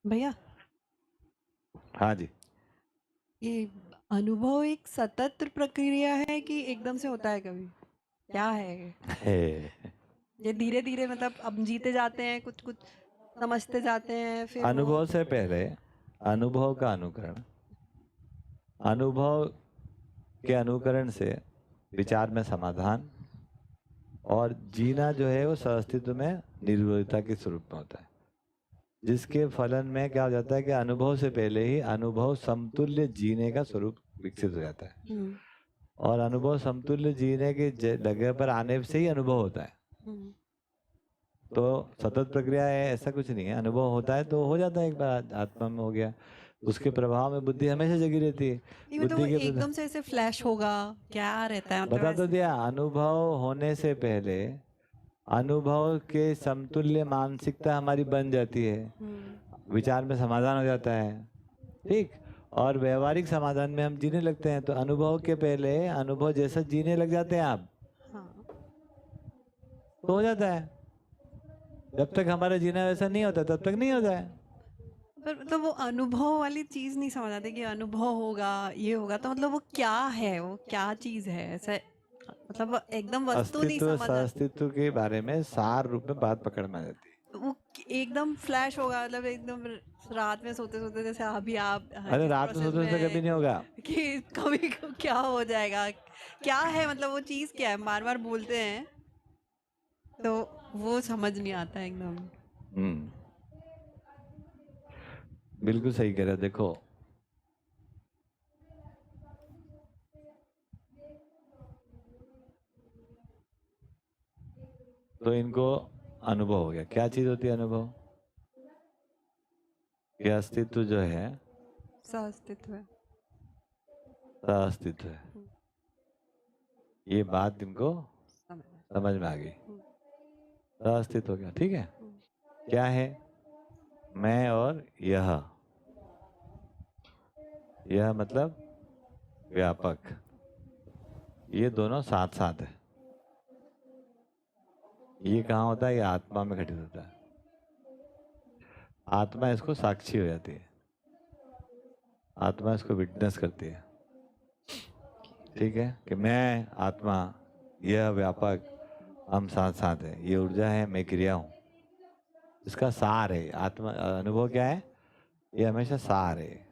भैया, हाँ जी। ये अनुभव एक सतत प्रक्रिया है कि एकदम से होता है कभी? क्या है ये? हे, ये धीरे-धीरे मतलब हम जीते जाते हैं, कुछ-कुछ समझते जाते हैं, फिर वो अनुभव से पहले अनुभव का अनुकरण, अनुभव के अनुकरण से विचार में समाधान, और जीना जो है वो सहअस्तित्व में निर्भरता के स्वरूप में होता है, जिसके फलन में क्या हो जाता है कि अनुभव से पहले ही अनुभव समतुल्य जीने का स्वरूप विकसित हो जाता है। हुँ, और अनुभव समतुल्य जीने की जगह पर आने से ही अनुभव होता है। हुँ। तो सतत प्रक्रिया है, ऐसा कुछ नहीं है। अनुभव होता है तो हो जाता है, एक बार आत्मा में हो गया, उसके प्रभाव में बुद्धि हमेशा जगी रहती है। नहीं मतलब वो बुद्धि के एकदम से ऐसे फ्लैश होगा, क्या रहता है मतलब बता तो ऐसे? दिया, अनुभव होने से पहले अनुभव के समतुल्य मानसिकता हमारी बन जाती है, हुँ, विचार में समाधान हो जाता है, ठीक। और व्यवहारिक समाधान में हम जीने लगते हैं। तो अनुभव के पहले अनुभव जैसा जीने लग जाते हैं आप, हाँ। तो हो जाता है। जब तक हमारा जीना वैसा नहीं होता तब तक नहीं होता है। पर मतलब वो अनुभव वाली चीज़ नहीं समझ आती कि अनुभव होगा, ये होगा तो मतलब वो क्या है? वो क्या चीज़ है? ऐसे मतलब वो एकदम वस्तु नहीं अस्तित्व समझ आती। सहअस्तित्व के बारे में सार रूप में बात पकड़ में आ जाती है। वो एकदम फ्लैश होगा मतलब एकदम रात में सोते-सोते जैसे अभी आप अरे इस रात में प्रोसेस सोते में सोते कभी हैं नहीं होगा। कि कभी क्या हो जाएगा? क्या है मतलब वो चीज़ क्या है? बार-बार बोलते हैं, तो वो समझ नहीं आता एकदम। हम्म, बिल्कुल सही कह रहे हो। देखो, तो इनको अनुभव हो गया। क्या चीज होती है अनुभव? ये अस्तित्व जो है सह-अस्तित्व है। अस्तित्व है। हुँ, ये बात तुमको समझ में। समझ में आ गई। हुँ, अस्तित्व हो गया, ठीक है। हुँ, क्या है? मैं और यह मतलब व्यापक, ये दोनों साथ साथ है। ये कहाँ होता है? ये आत्मा में घटित होता है। आत्मा इसको साक्षी हो जाती है, आत्मा इसको विटनेस करती है, ठीक है, कि मैं आत्मा, यह व्यापक, हम साथ साथ है। ये ऊर्जा है, मैं क्रिया हूं। इसका सार है आत्मा। अनुभव क्या है? ये हमेशा सार है,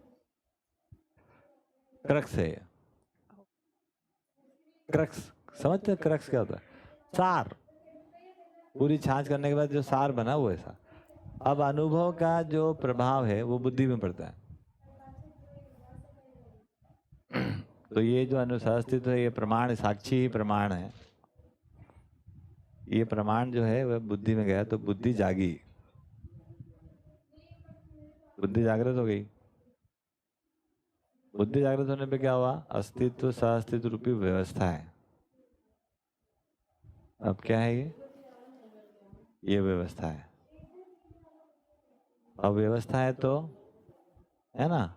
क्रक्स है। क्रक्स, समझते हैं क्रक्स क्या होता है? सार। पूरी छाछ करने के बाद जो सार बना वो ऐसा। अब अनुभव का जो प्रभाव है वो बुद्धि में पड़ता है। तो ये जो अनुशासित है, ये प्रमाण, साक्षी ही प्रमाण है। ये प्रमाण जो है वह बुद्धि में गया तो बुद्धि जागी, बुद्धि जागृत हो गई। बुद्धि जागृत होने पे क्या हुआ? अस्तित्व सहअस्तित्व रूपी व्यवस्था है। अब क्या है ये व्यवस्था है। अब व्यवस्था है तो, है ना,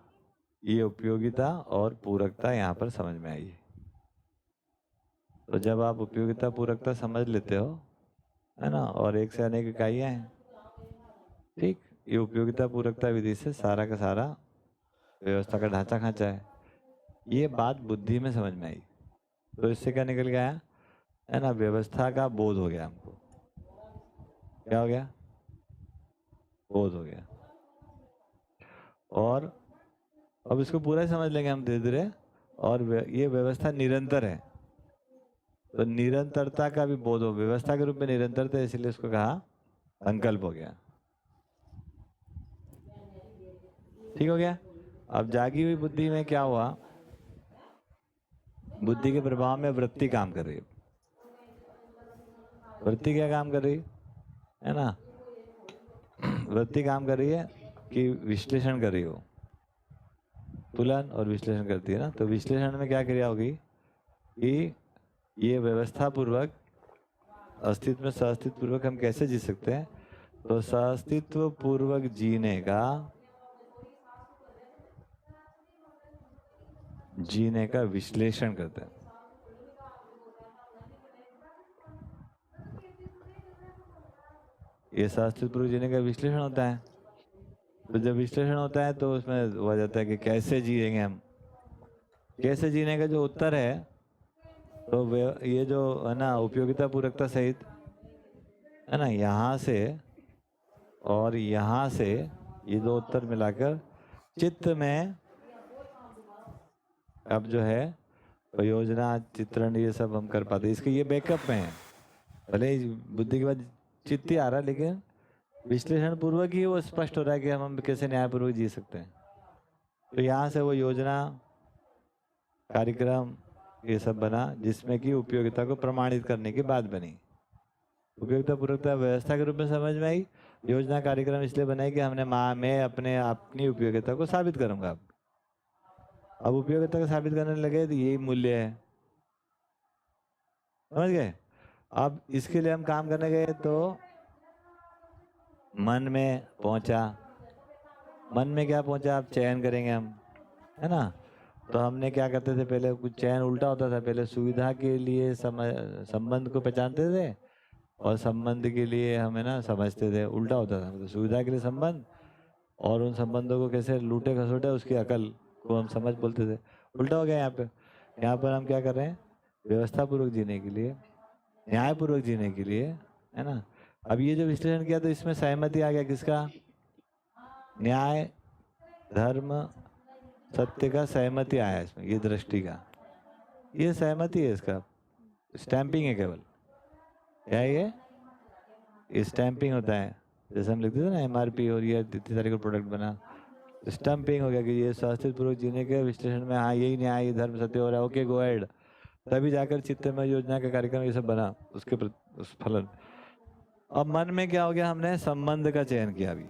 ये उपयोगिता और पूरकता यहाँ पर समझ में आई। तो जब आप उपयोगिता पूरकता समझ लेते हो, है ना, और एक से अनेक इकाइयां हैं, ठीक। ये उपयोगिता पूरकता विधि से सारा का सारा व्यवस्था का ढांचा खांचा है। ये बात बुद्धि में समझ में आई। तो इससे क्या निकल गया, है ना, व्यवस्था का बोध हो गया हमको। क्या हो गया? बोध हो गया। और अब इसको पूरा ही समझ लेंगे हम धीरे धीरे। और ये व्यवस्था निरंतर है, तो निरंतरता का भी बोध हो, व्यवस्था के रूप में निरंतरता, इसलिए उसको कहा संकल्प हो गया। ठीक हो गया। अब जागी हुई बुद्धि में क्या हुआ? बुद्धि के प्रभाव में वृत्ति काम कर रही है। वृत्ति क्या काम कर रही है ना? वृत्ति काम कर रही है कि विश्लेषण कर रही हो, तुलन और विश्लेषण करती है ना। तो विश्लेषण में क्या क्रिया होगी कि ये व्यवस्था पूर्वक अस्तित्व में सहअस्तित्व पूर्वक हम कैसे जी सकते हैं? तो सहअस्तित्व पूर्वक जीने का विश्लेषण करते हैं। ये सहअस्तित्व पूर्वक जीने का विश्लेषण होता है। तो जब विश्लेषण होता है तो उसमें हो जाता है कि कैसे जिएंगे हम। कैसे जीने का जो उत्तर है, तो ये जो है ना उपयोगिता पूरकता सहित है ना, यहाँ से और यहाँ से ये दो उत्तर मिलाकर चित्त में अब जो है योजना चित्रण ये सब हम कर पाते। इसके ये बैकअप में है। भले ही बुद्धि के बाद चित्त ही आ रहा है, लेकिन विश्लेषण पूर्वक ही वो स्पष्ट हो रहा है कि हम कैसे न्यायपूर्वक जी सकते हैं। तो यहाँ से वो योजना कार्यक्रम ये सब बना, जिसमें कि उपयोगिता को प्रमाणित करने की बात बनी। उपयोगिता पूर्वकता व्यवस्था के रूप में समझ में आई। योजना कार्यक्रम इसलिए बनाई कि हमने मैं अपनी उपयोगिता को साबित करूंगा। अब उपयोगिता को साबित करने लगे तो यही मूल्य है, समझ गए। अब इसके लिए हम काम करने गए तो मन में पहुंचा। मन में क्या पहुंचा, अब चयन करेंगे हम, है ना। तो हमने क्या करते थे पहले, कुछ चयन उल्टा होता था। पहले सुविधा के लिए संबंध को पहचानते थे और संबंध के लिए हमें ना समझते थे। उल्टा होता था, मतलब सुविधा के लिए संबंध और उन संबंधों को कैसे लूटे खसोटे उसकी अकल को हम समझ बोलते थे। उल्टा हो गया यहाँ पे। यहाँ पर हम क्या कर रहे हैं, व्यवस्था पूर्वक जीने के लिए, न्याय पूर्वक जीने के लिए, है ना। अब ये जो विश्लेषण किया तो इसमें सहमति आ गया किसका, न्याय धर्म सत्य का सहमति आया इसमें, ये दृष्टि का, ये सहमति है, इसका स्टैंपिंग है केवल। क्या है ये स्टैंपिंग होता है। जैसे हम लिखते थे ना MRP और ये इतनी सारी का प्रोडक्ट बना, स्टैंपिंग हो गया कि ये स्वास्थ्य पूर्वक जीने के विश्लेषण में हाँ यही न्याय ये धर्म सत्य हो रहा है, ओके गो अहेड। तभी जाकर चित्त में योजना का कार्यक्रम ये सब बना, उसके उस फलन। अब मन में क्या हो गया, हमने संबंध का चयन किया अभी,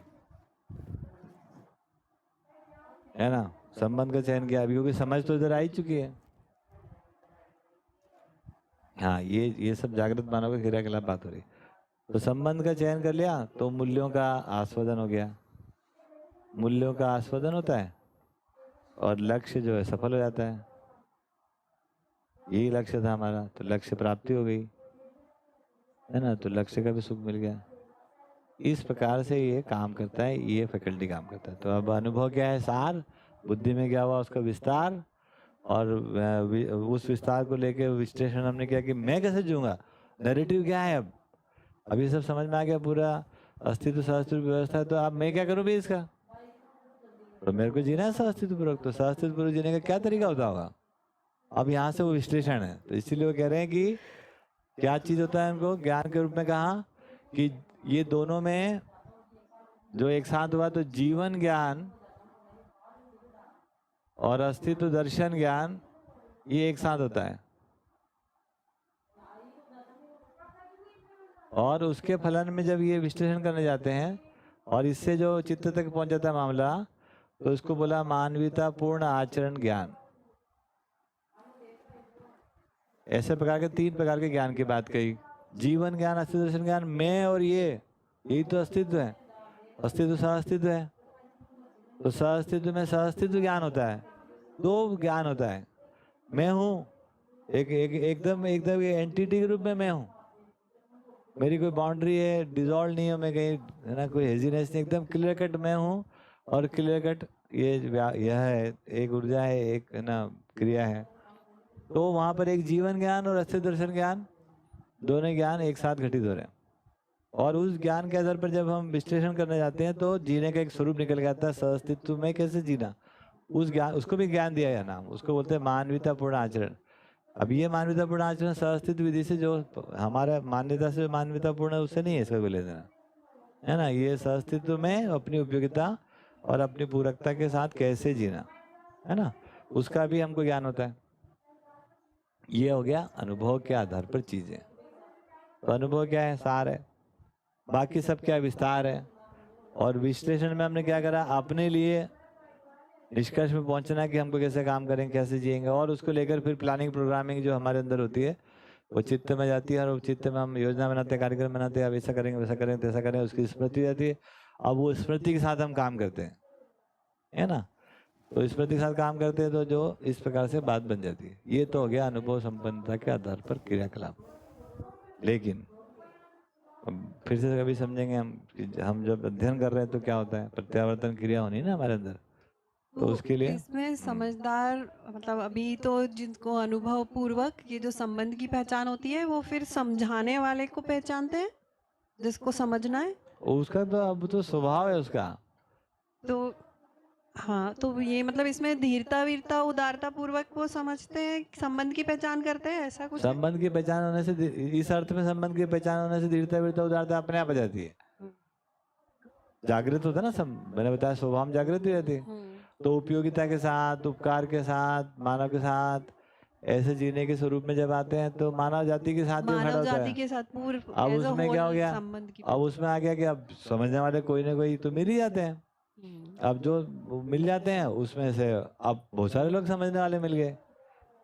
है ना। संबंध का चयन किया अभी, क्योंकि समझ तो इधर आ ही चुकी है। हाँ, ये सब जागृत मानव के क्रियाकलाप बात हो रही। तो संबंध का चयन कर लिया तो मूल्यों का आस्वादन हो गया। मूल्यों का आस्वादन होता है और लक्ष्य जो है सफल हो जाता है। यही लक्ष्य था हमारा, तो लक्ष्य प्राप्ति हो गई, है ना। तो लक्ष्य का भी सुख मिल गया। इस प्रकार से ये काम करता है, ये फैकल्टी काम करता है। तो अब अनुभव क्या है, सार, बुद्धि में क्या हुआ उसका विस्तार, और उस विस्तार को लेके विश्लेषण हमने किया कि मैं कैसे जीऊंगा, नैरेटिव क्या है। अब ये सब समझ में आ गया, पूरा अस्तित्व सहअस्तित्व व्यवस्था है। तो अब मैं क्या करूं भी इसका, तो मेरे को जीना है सहअस्तित्व पूर्वक। तो सहअस्तित्व पूर्वक जीने का क्या तरीका होता होगा, अब यहाँ से वो विश्लेषण है। तो इसीलिए वो कह रहे हैं कि क्या चीज होता है, उनको ज्ञान के रूप में कहा कि ये दोनों में जो एक साथ हुआ, तो जीवन ज्ञान और अस्तित्व दर्शन ज्ञान ये एक साथ होता है। और उसके फलन में जब ये विश्लेषण करने जाते हैं और इससे जो चित्त तक पहुंच जाता है मामला, तो इसको बोला मानवीयता पूर्ण आचरण ज्ञान। ऐसे प्रकार के 3 प्रकार के ज्ञान की बात कही, जीवन ज्ञान, अस्तित्व दर्शन ज्ञान। मैं और यही तो अस्तित्व है, अस्तित्व सहअस्तित्व है। तो सहअस्तित्व में सहअस्तित्व ज्ञान होता है, 2 ज्ञान होता है। मैं हूँ एकदम एंटिटी के रूप में मैं हूँ, मेरी कोई बाउंड्री है, डिजॉल्व नहीं है मैं कहीं, है ना, कोई हेजीनेस नहीं, एकदम क्लियर कट मैं हूँ। और क्लियर कट यह है, एक ऊर्जा है, एक है ना क्रिया है। तो वहां पर एक जीवन ज्ञान और अस्तित्व दर्शन ज्ञान, दोनों ज्ञान एक साथ घटित हो रहे हैं। और उस ज्ञान के आधार पर जब हम विश्लेषण करने जाते हैं तो जीने का एक स्वरूप निकल के आता है, सहअस्तित्व में कैसे जीना। उस ज्ञान, उसको भी ज्ञान दिया है नाम, उसको बोलते हैं मानवीयता पूर्ण आचरण। अब ये मानवीयता पूर्ण आचरण सहअस्तित्व विधि से जो हमारा मान्यता से मानवीयता पूर्ण है उससे नहीं है इसका कोई लेना देना, है ना। ये सहअस्तित्व में अपनी उपयोगिता और अपनी पूरकता के साथ कैसे जीना, है ना, उसका भी हमको ज्ञान होता है। ये हो गया अनुभव के आधार पर चीजें। तो अनुभव क्या है, सार है, बाकी सब क्या विस्तार है। और विश्लेषण में हमने क्या करा, अपने लिए निष्कर्ष में पहुंचना कि हमको कैसे काम करेंगे, कैसे जिएंगे, और उसको लेकर फिर प्लानिंग प्रोग्रामिंग जो हमारे अंदर होती है वो चित्त में जाती है। और चित्त में हम योजना बनाते हैं, कार्यक्रम बनाते हैं, अब ऐसा करेंगे, वैसा करेंगे, तैसा करेंगे, उसकी स्मृति जाती है। अब वो स्मृति के साथ हम काम करते हैं, है ना। तो स्मृति के साथ काम करते हैं तो जो इस प्रकार से बात बन जाती है। ये तो हो गया अनुभव संपन्नता के आधार पर क्रियाकलाप। लेकिन अब फिर से कभी समझेंगे हम कि हम जब अध्ययन कर रहे हैं तो क्या होता है, प्रत्यावर्तन क्रिया होनी है ना हमारे अंदर, तो उसके लिए इसमें समझदार मतलब अभी तो जिनको अनुभव पूर्वक ये जो संबंध की पहचान होती है वो फिर समझाने वाले को पहचानते हैं जिसको समझना है। उसका तो अब तो स्वभाव है उसका। तो हाँ, तो ये मतलब इसमें धीरता वीरता उदारता पूर्वक वो समझते हैं, संबंध की पहचान करते हैं, ऐसा कुछ है? संबंध की पहचान होने से इस अर्थ में संबंध की पहचान होने से दृढ़ता वीरता उदारता अपने आप आ जाती है। जागृत होता है ना, मैंने बताया स्वभाव जागृत हो जाती है। तो उपयोगिता के साथ, उपकार के साथ, मानव के साथ ऐसे जीने के स्वरूप में जब आते हैं तो मानव जाति के साथ भी खड़ा मानव होता जाति है। के साथ पूर्व अब एज अ उसमें क्या हो होल गया, संबंध की अब उसमें आ गया कि अब समझने वाले कोई ना कोई तो मिल ही जाते हैं। अब जो मिल जाते हैं उसमें से अब बहुत सारे लोग समझने वाले मिल गए।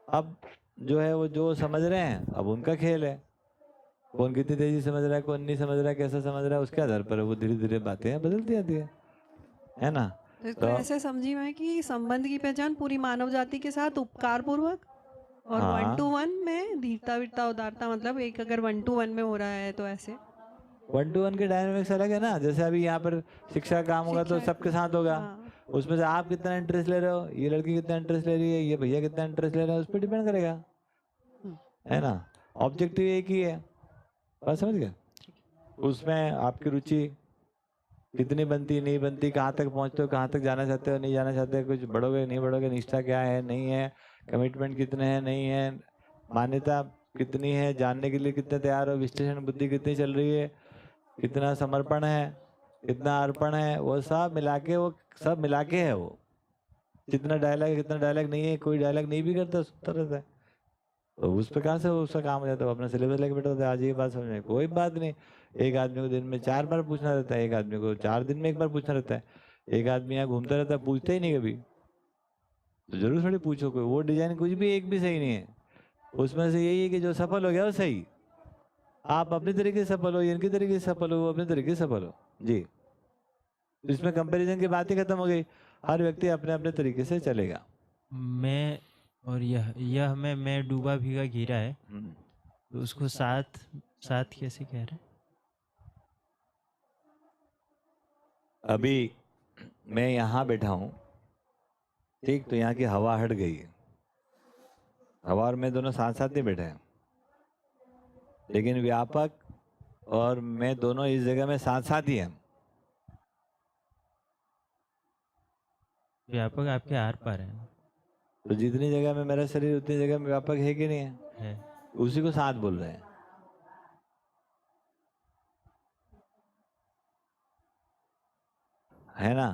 अब जो है वो जो समझ रहे हैं अब उनका खेल है, कौन कितनी तेजी समझ रहा है, कौन नहीं समझ रहा है, कैसा समझ रहा है, उसके आधार पर वो धीरे धीरे बातें बदलती जाती है ना। तो इसको तो ऐसे समझी मैं कि संबंध की पहचान पूरी मानव जाति के साथ उपकार पूर्वक और वन टू हाँ, वन में धीरता वीरता उदारता, मतलब एक अगर 1 to 1 में हो रहा है तो ऐसे 1 to 1 के डायनामिक्स अलग है ना। जैसे अभी यहाँ पर शिक्षा का काम होगा तो शिक्षा सबके साथ होगा, हाँ उसमें से आप कितना इंटरेस्ट ले रहे हो, ये लड़की कितना इंटरेस्ट ले रही है, ये भैया कितना इंटरेस्ट ले रहा है, उस पर डिपेंड करेगा, है ना। ऑब्जेक्टिव एक ही है, बात समझ गए। उसमें आपकी रुचि कितनी बनती नहीं बनती, कहाँ तक पहुँचते हो, कहाँ तक जाना चाहते हो नहीं जाना चाहते, कुछ बढ़ोगे नहीं बढ़ोगे, निष्ठा क्या है नहीं है, कमिटमेंट कितने हैं नहीं है, मान्यता कितनी है, जानने के लिए कितने तैयार हो, विश्लेषण बुद्धि कितनी चल रही है, कितना समर्पण है, कितना अर्पण है, वो सब मिला के, वो सब मिला के है वो। कितना डायलॉग है कितना डायलॉग नहीं है, कोई डायलॉग नहीं भी करता सुनता रहता है, तो उस प्रकार से उसका काम हो जाता है। वो अपना सिलेबस लेके बैठा होता है, आज ये बात समझ में कोई बात नहीं। एक आदमी को दिन में 4 बार पूछना रहता है, एक आदमी को 4 दिन में 1 बार पूछना रहता है, एक आदमी यहाँ घूमता रहता है पूछता ही नहीं कभी, तो जरूर थोड़ी पूछो। कोई वो डिजाइन कुछ भी एक भी सही नहीं है, उसमें से यही है कि जो सफल हो गया वो सही, आप अपने तरीके से सफल हो, इनके तरीके से सफल हो, वो अपने तरीके से सफल हो जी। तो इसमें कंपैरिजन की बात ही खत्म हो गई, हर व्यक्ति अपने अपने तरीके से चलेगा। मैं और यह मैं डूबा भीगा घिरा है, तो उसको साथ साथ कैसे कह रहे हैं? अभी मैं यहाँ बैठा हूँ, ठीक, तो यहाँ की हवा हट गई है, हवा और मैं दोनों साथ साथ नहीं बैठे हैं, लेकिन व्यापक और मैं दोनों इस जगह में साथ साथ ही हैं। व्यापक आपके आर पार है तो जितनी जगह में मेरा शरीर उतनी जगह में व्यापक है कि नहीं है, उसी को साथ बोल रहे हैं, है ना।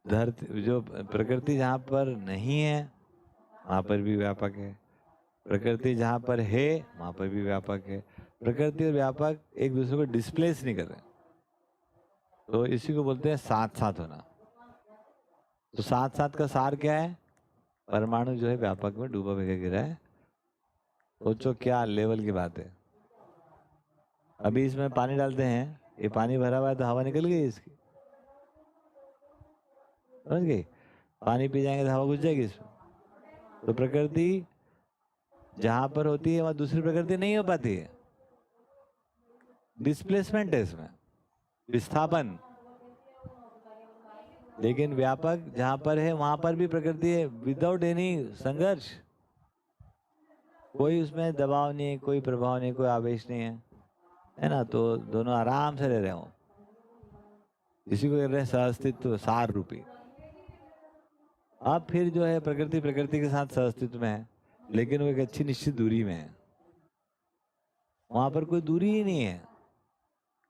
धरती जो प्रकृति जहाँ पर नहीं है वहां पर भी व्यापक है, प्रकृति जहाँ पर है वहां पर भी व्यापक है। प्रकृति और व्यापक एक दूसरे को डिस्प्लेस नहीं कर रहे, तो इसी को बोलते हैं साथ साथ होना। तो साथ साथ का सार क्या है, परमाणु जो है व्यापक में डूबा भीगा गिरा है। सोचो क्या लेवल की बात है। अभी इसमें पानी डालते हैं, ये पानी भरा हुआ है तो हवा निकल गई इसकी, समझ गई। पानी पी जाएंगे तो हवा घुस जाएगी इसमें। तो प्रकृति जहां पर होती है वहां दूसरी प्रकृति नहीं हो पाती है, डिस्प्लेसमेंट है इसमें, विस्थापन। लेकिन व्यापक जहां पर है वहां पर भी प्रकृति है, विदाउट एनी संघर्ष, कोई उसमें दबाव नहीं है, कोई प्रभाव नहीं, कोई आवेश नहीं है ना। तो दोनों आराम से रह रहे हो, इसी को कह रहे हैं सहअस्तित्व, सार रूपी। अब फिर जो है प्रकृति प्रकृति के साथ सहअस्तित्व में है, लेकिन वो एक अच्छी निश्चित दूरी में है, वहां पर कोई दूरी ही नहीं है।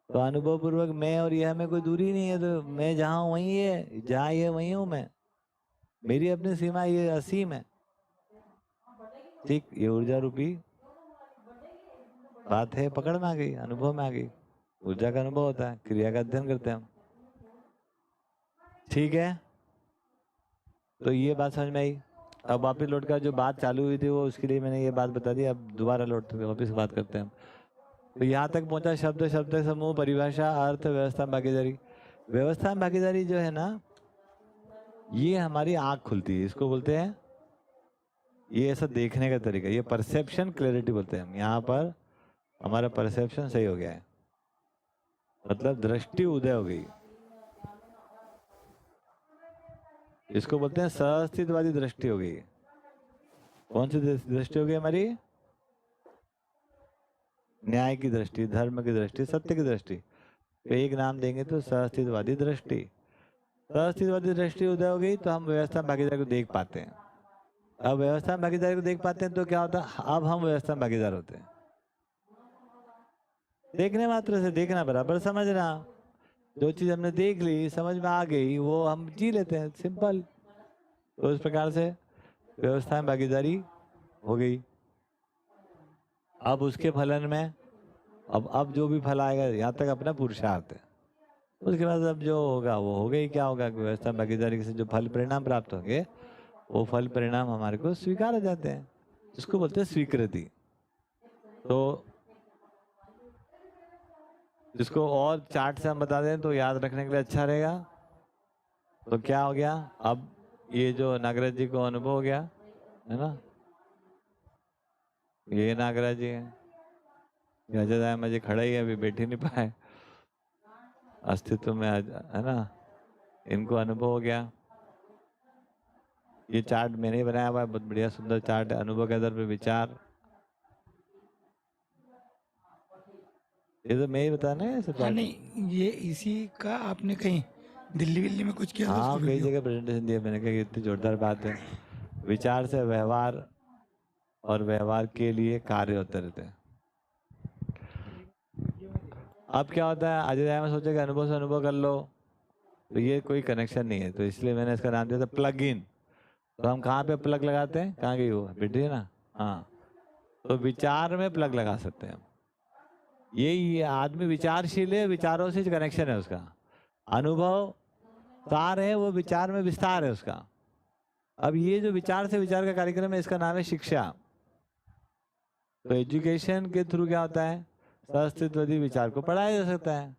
तो अनुभव पूर्वक मैं और यह में कोई दूरी नहीं है, तो मैं जहां हूं वहीं है, जहां ये वहीं हूं मैं, मेरी अपनी सीमा ये असीम है, ठीक। ये ऊर्जा रूपी बात है, पकड़ में आ गई, अनुभव में आ गई। ऊर्जा का अनुभव होता है, क्रिया का अध्ययन करते हैं हम, ठीक है। तो ये बात समझ में आई। अब वापिस लौट कर जो बात चालू हुई थी वो, उसके लिए मैंने ये बात बता दी, अब दोबारा लौट के वापिस बात करते हैं हम। तो यहाँ तक पहुंचा, शब्द शब्द समूह, परिभाषा, अर्थ, व्यवस्था, भागीदारी। व्यवस्था में भागीदारी जो है ना, ये हमारी आंख खुलती है, इसको बोलते हैं, ये ऐसा देखने का तरीका, ये परसेप्शन क्लैरिटी बोलते हैं हम। यहाँ पर हमारा परसेप्शन सही हो गया है, मतलब दृष्टि उदय हो गई। इसको बोलते हैं सहअस्तित्ववादी दृष्टि हो गई। कौन सी दृष्टि हो गई हमारी? न्याय की दृष्टि, धर्म की दृष्टि, सत्य की दृष्टि। तो एक नाम देंगे तो सहअस्तित्ववादी दृष्टि। सहअस्तित्ववादी दृष्टि उदय हो गई तो हम व्यवस्था में भागीदारी को देख पाते हैं। अब व्यवस्था में भागीदारी को देख पाते हैं तो क्या होता है? अब हम व्यवस्था में भागीदार होते हैं। देखने मात्र से, देखना बराबर समझना। जो चीज हमने देख ली, समझ में आ गई, वो हम जी लेते हैं, सिंपल। तो इस प्रकार से व्यवस्था में भागीदारी हो गई। अब उसके फलन में अब जो भी फल आएगा, यहाँ तक अपना पुरुषार्थ है। उसके बाद अब जो होगा वो हो गई। क्या होगा? व्यवस्था में भागीदारी से जो फल परिणाम प्राप्त होंगे, वो फल परिणाम हमारे को स्वीकार हो जाते हैं। इसको बोलते हैं स्वीकृति। तो इसको और चार्ट से हम बता दें तो याद रखने के लिए अच्छा रहेगा। तो क्या हो गया? अब ये जो नागराज जी को अनुभव हो गया है ना, ये नागराज जी हैं, अजय दामा जी खड़े ही है, अभी बैठ ही नहीं पाए, अस्तित्व में है ना, इनको अनुभव हो गया। ये चार्ट मैंने ही बनाया हुआ है, बहुत बढ़िया सुंदर चार्ट है। अनुभव के आधार पर विचार, ये तो मैं ही बताना है सब हाँ चार्ट। नहीं, ये इसी का आपने कहीं दिल्ली विल्ली में कुछ किया था हाँ, उसका कई वीडियो? जगह प्रेजेंटेशन दिया मैंने, कहा कि इतनी जोरदार बात है। विचार से व्यवहार और व्यवहार के लिए कार्य होते रहते हैं। अब क्या होता है? अजय में सोचे कि अनुभव से अनुभव कर लो, तो ये कोई कनेक्शन नहीं है। तो इसलिए मैंने इसका नाम दिया था प्लग इन। तो हम कहाँ पे प्लग लगाते हैं? कहाँ गई वो बैठी है ना? हाँ, तो विचार में प्लग लगा सकते हैं। ये आदमी विचारशील है, विचारों से कनेक्शन है उसका। अनुभव सार है, वो विचार में विस्तार है उसका। अब ये जो विचार से विचार का कार्यक्रम है, इसका नाम है शिक्षा। तो एजुकेशन के थ्रू क्या होता है? सहअस्तित्ववादी विचार को पढ़ाया जा सकता है।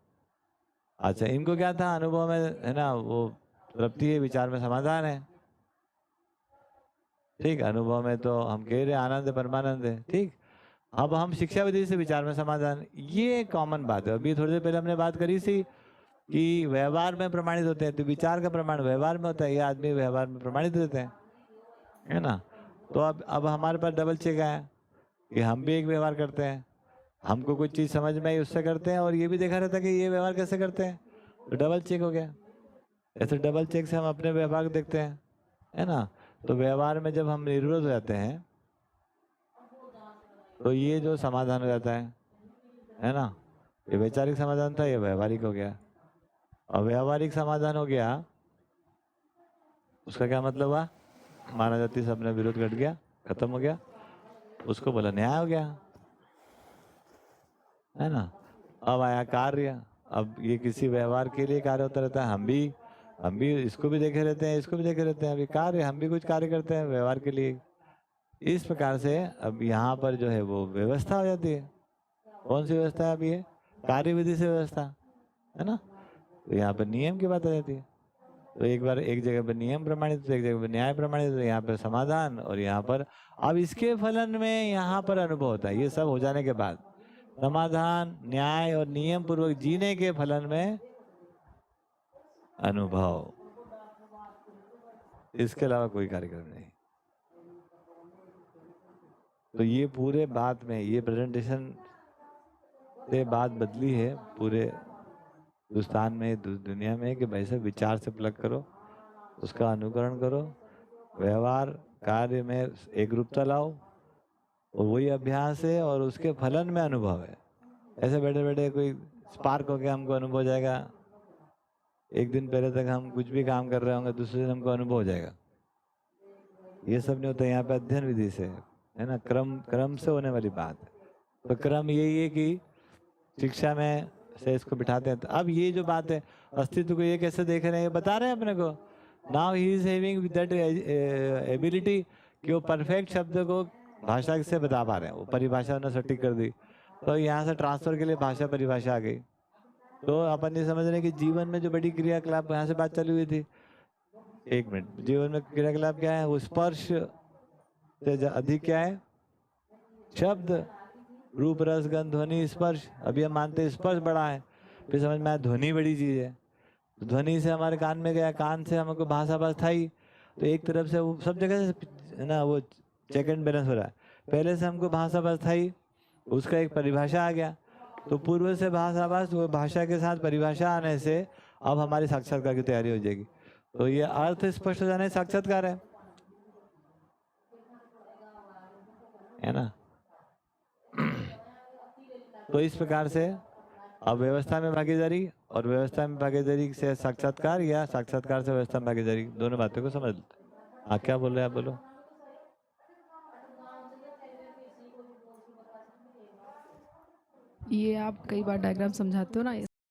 अच्छा, इनको क्या था? अनुभव में है ना, वो तृप्ति है, विचार में समाधान है। ठीक, अनुभव में तो हम कह रहे आनंद है, परमानंद है। ठीक, अब हम शिक्षा विधि से विचार में समाधान, ये कॉमन बात है। अभी थोड़ी देर पहले हमने बात करी थी कि व्यवहार में प्रमाणित होते हैं, तो विचार का प्रमाण व्यवहार में होता है। ये आदमी व्यवहार में प्रमाणित रहते हैं, है ना। तो अब हमारे पास डबल चेक है कि हम भी एक व्यवहार करते हैं, हमको कुछ चीज़ समझ में आई उससे करते हैं, और ये भी देखा रहता है कि ये व्यवहार कैसे करते हैं, तो डबल चेक हो गया। ऐसे डबल चेक से हम अपने व्यवहार को देखते हैं, है ना। तो व्यवहार में जब हम निर्वृत हो जाते हैं तो ये जो समाधान हो जाता है ना, ये वैचारिक समाधान था, ये व्यवहारिक हो गया। और व्यवहारिक समाधान हो गया, उसका क्या मतलब हुआ? मानव जाति से अपना विरोध घट गया, खत्म हो गया, उसको बोला न्याय हो गया, है ना। अब आया कार्य। अब ये किसी व्यवहार के लिए कार्य होता रहता है। हम भी इसको भी देखे रहते हैं, इसको भी देखे रहते हैं। अभी कार्य, हम भी कुछ कार्य करते हैं व्यवहार के लिए। इस प्रकार से अब यहाँ पर जो है वो व्यवस्था हो जाती है। कौन सी व्यवस्था है? अभी है कार्य विधि से व्यवस्था, है ना। तो यहाँ पर नियम की बात आ जाती है। तो एक बार एक जगह पर नियम प्रमाणित, एक जगह पर न्याय प्रमाणित, यहाँ पर समाधान, और यहाँ पर अब इसके फलन में यहाँ पर अनुभव होता है। ये सब हो जाने के बाद समाधान, न्याय और नियम पूर्वक जीने के फलन में अनुभव, इसके अलावा कोई कार्यक्रम नहीं। तो ये पूरे बात में, ये प्रेजेंटेशन से बात बदली है पूरे हिंदुस्तान में, दुनिया में, कि भाई साहब विचार से प्लग करो, उसका अनुकरण करो, व्यवहार कार्य में एक रूपता लाओ, और वही अभ्यास है, और उसके फलन में अनुभव है। ऐसे बैठे बैठे कोई स्पार्क हो गया, हमको अनुभव हो जाएगा। एक दिन पहले तक हम कुछ भी काम कर रहे होंगे, दूसरे दिन हमको अनुभव हो जाएगा। ये सब नहीं होता। यहाँ पे अध्ययन विधि से है ना, क्रम से होने वाली बात है। तो क्रम यही है कि शिक्षा में से इसको बिठाते हैं। तो अब ये जो बात है अस्तित्व को, ये कैसे देख रहे हैं, ये बता रहे हैं अपने को। Now he is having that ability कि वो परफेक्ट शब्द को भाषा से बता पा रहे हैं। वो परिभाषा उन्होंने सटीक कर दी, तो यहाँ से ट्रांसफर के लिए भाषा परिभाषा आ गई। तो अपन ये समझ रहे हैं कि जीवन में जो बड़ी क्रियाकलाप, यहाँ से बात चालू हुई थी, एक मिनट, जीवन में क्रियाकलाप क्या है? वो स्पर्श से अधिक क्या है? शब्द, रूप, रस, गंध, ध्वनि, स्पर्श। अभी हम मानते हैं स्पर्श बड़ा है, फिर समझ में आया ध्वनि बड़ी चीज है। तो ध्वनि से हमारे कान में गया, कान से हमको भाषा बस्थाई, तो एक तरफ से वो सब जगह से है ना वो चेक एंड बैलेंस हो रहा है। पहले से हमको भाषा बस्थाई, उसका एक परिभाषा आ गया, तो पूर्व से भाषा बस वो भाषा के साथ परिभाषा आने से अब हमारी साक्षात्कार की तैयारी हो जाएगी। तो ये अर्थ स्पष्ट हो जाने साक्षात्कार है ना। तो इस प्रकार से अब व्यवस्था में भागीदारी और व्यवस्था में भागीदारी से साक्षात्कार या साक्षात्कार से व्यवस्था में भागीदारी, दोनों बातों को समझ लेते हैं। हाँ क्या बोल रहे हैं आप, बोलो। ये आप कई बार डायग्राम समझाते हो ना,